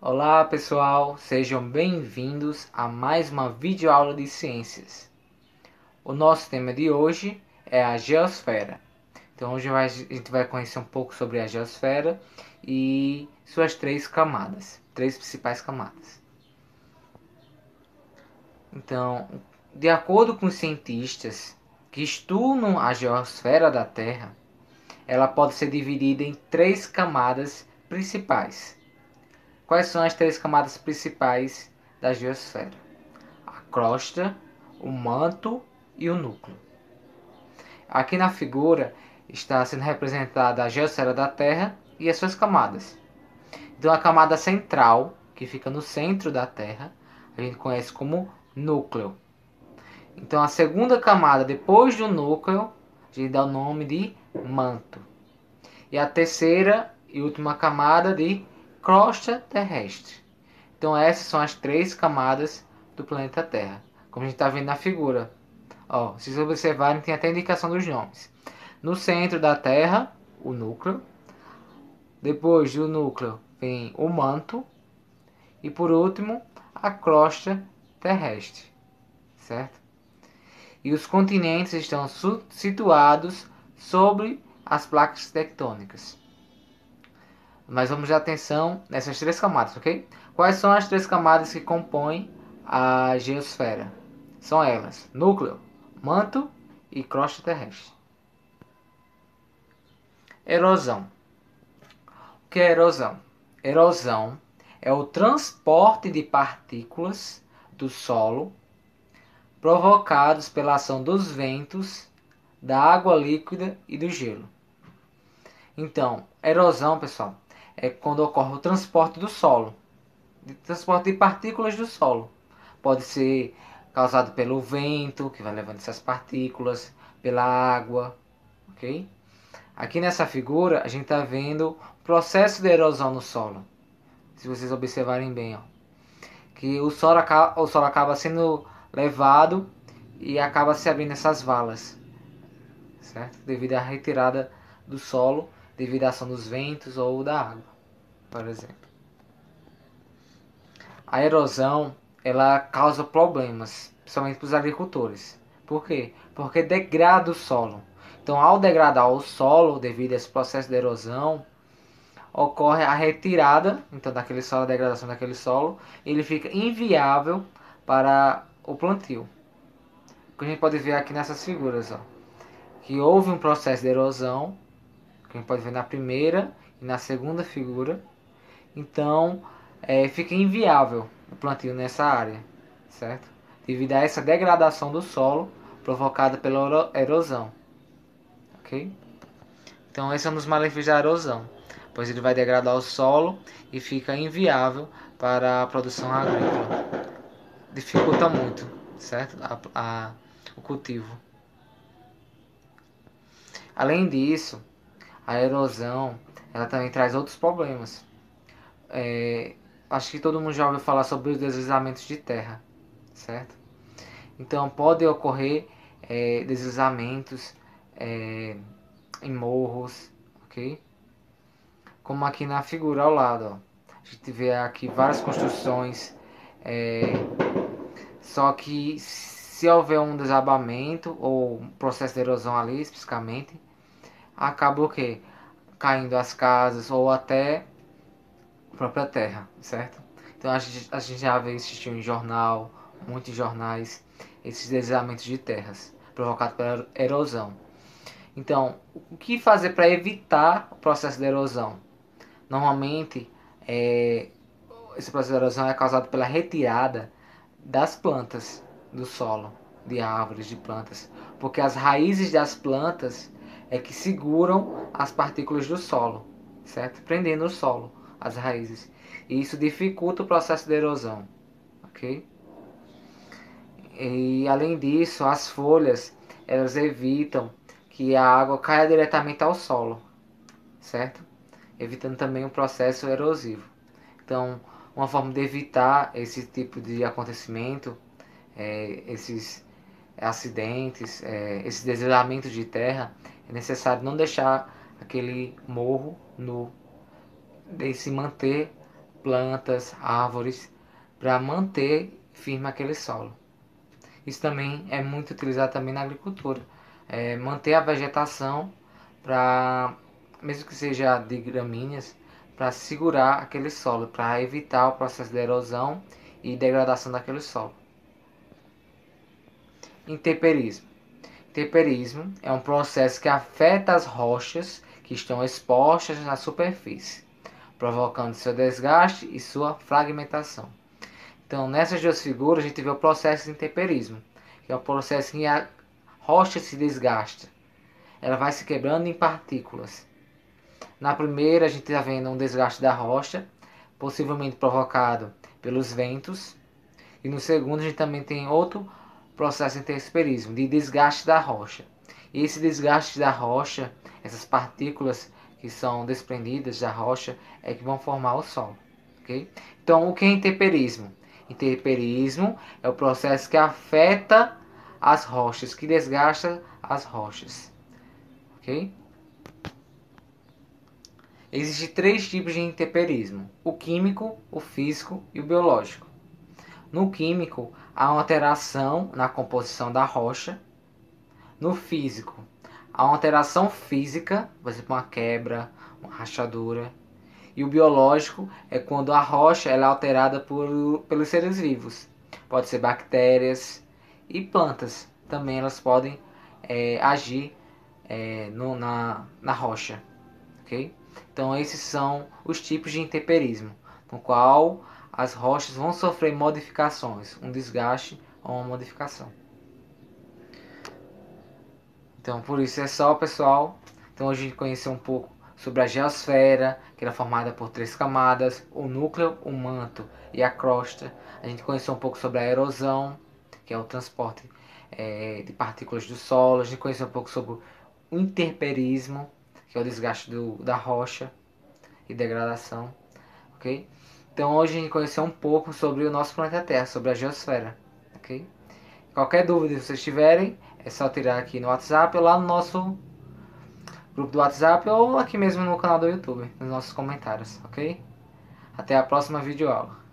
Olá pessoal, sejam bem-vindos a mais uma videoaula de ciências. O nosso tema de hoje é a geosfera. Então hoje a gente vai conhecer um pouco sobre a geosfera e suas três principais camadas. Então, de acordo com os cientistas que estudam a geosfera da Terra, ela pode ser dividida em três camadas principais. Quais são as três camadas principais da geosfera? A crosta, o manto e o núcleo. Aqui na figura está sendo representada a geosfera da Terra e as suas camadas. Então a camada central, que fica no centro da Terra, a gente conhece como núcleo. Então a segunda camada depois do núcleo, a gente dá o nome de manto. E a terceira e última camada de crosta terrestre. Então essas são as três camadas do planeta Terra, como a gente está vendo na figura. Ó, se vocês observarem, tem até a indicação dos nomes. No centro da Terra, o núcleo. Depois do núcleo vem o manto. E por último, a crosta terrestre. Certo? E os continentes estão situados sobre as placas tectônicas. Mas vamos dar atenção nessas três camadas, ok? Quais são as três camadas que compõem a geosfera? São elas: núcleo, manto e crosta terrestre. Erosão. O que é erosão? Erosão é o transporte de partículas do solo provocados pela ação dos ventos, da água líquida e do gelo. Então, erosão, pessoal, é quando ocorre o transporte do solo, transporte de partículas do solo. Pode ser causado pelo vento, que vai levando essas partículas, pela água, ok? Aqui nessa figura, a gente está vendo o processo de erosão no solo. Se vocês observarem bem, ó, que o solo acaba sendo levado e acaba se abrindo essas valas, certo? Devido à retirada do solo, devido à ação dos ventos ou da água, por exemplo. A erosão, ela causa problemas, principalmente para os agricultores. Por quê? Porque degrada o solo. Então, ao degradar o solo, devido a esse processo de erosão, ocorre a retirada então daquele solo, a degradação daquele solo, ele fica inviável para o plantio. O que a gente pode ver aqui nessas figuras, ó, que houve um processo de erosão, que a gente pode ver na primeira e na segunda figura. Então, fica inviável o plantio nessa área, certo? Devido a essa degradação do solo provocada pela erosão, ok? Então, esse é um dos malefícios da erosão, pois ele vai degradar o solo e fica inviável para a produção agrícola. Dificulta muito, certo? O cultivo. Além disso, a erosão ela também traz outros problemas. Acho que todo mundo já ouviu falar sobre os deslizamentos de terra, certo? Então pode ocorrer deslizamentos em morros, ok? Como aqui na figura ao lado, ó. A gente vê aqui várias construções, só que se houver um desabamento ou um processo de erosão ali especificamente, acaba o quê? Caindo as casas ou até a própria terra, certo? Então a gente já vê assistir em jornal, muitos jornais, esses deslizamentos de terras provocados pela erosão. Então, o que fazer para evitar o processo de erosão? Normalmente, esse processo de erosão é causado pela retirada das plantas do solo, de árvores, de plantas, porque as raízes das plantas é que seguram as partículas do solo, certo? Prendendo o solo, as raízes. E isso dificulta o processo de erosão, ok? E além disso, as folhas elas evitam que a água caia diretamente ao solo, certo? Evitando também o processo erosivo. Então, uma forma de evitar esse tipo de acontecimento, esses acidentes, esses deslizamentos de terra, é necessário não deixar aquele morro nu, de se manter plantas, árvores, para manter firme aquele solo. Isso também é muito utilizado também na agricultura. Manter a vegetação, para, mesmo que seja de gramíneas, para segurar aquele solo, para evitar o processo de erosão e degradação daquele solo. Intemperismo. Intemperismo é um processo que afeta as rochas que estão expostas na superfície, provocando seu desgaste e sua fragmentação. Então, nessas duas figuras, a gente vê o processo de intemperismo, que é o processo em que a rocha se desgasta. Ela vai se quebrando em partículas. Na primeira, a gente está vendo um desgaste da rocha, possivelmente provocado pelos ventos. E no segundo, a gente também tem outro processo de intemperismo, de desgaste da rocha. E esse desgaste da rocha, essas partículas que são desprendidas da rocha, é que vão formar o solo. Okay? Então, o que é intemperismo? Intemperismo é o processo que afeta as rochas, que desgasta as rochas. Okay? Existem três tipos de intemperismo: o químico, o físico e o biológico. No químico, há uma alteração na composição da rocha. No físico, há uma alteração física, por exemplo, uma quebra, uma rachadura. E o biológico é quando a rocha ela é alterada pelos seres vivos. Pode ser bactérias e plantas. Também elas podem agir na rocha. Okay? Então esses são os tipos de intemperismo, no qual as rochas vão sofrer modificações, um desgaste ou uma modificação. Então por isso é só, pessoal. Então hoje a gente conheceu um pouco sobre a geosfera, que era formada por 3 camadas, o núcleo, o manto e a crosta. A gente conheceu um pouco sobre a erosão, que é o transporte de partículas do solo. A gente conheceu um pouco sobre o intemperismo, que é o desgaste da rocha e degradação. Ok? Então hoje a gente conheceu um pouco sobre o nosso planeta Terra, sobre a geosfera. Ok? Qualquer dúvida que vocês tiverem, é só tirar aqui no WhatsApp ou lá no nosso grupo do WhatsApp ou aqui mesmo no canal do YouTube, nos nossos comentários, ok? Até a próxima videoaula.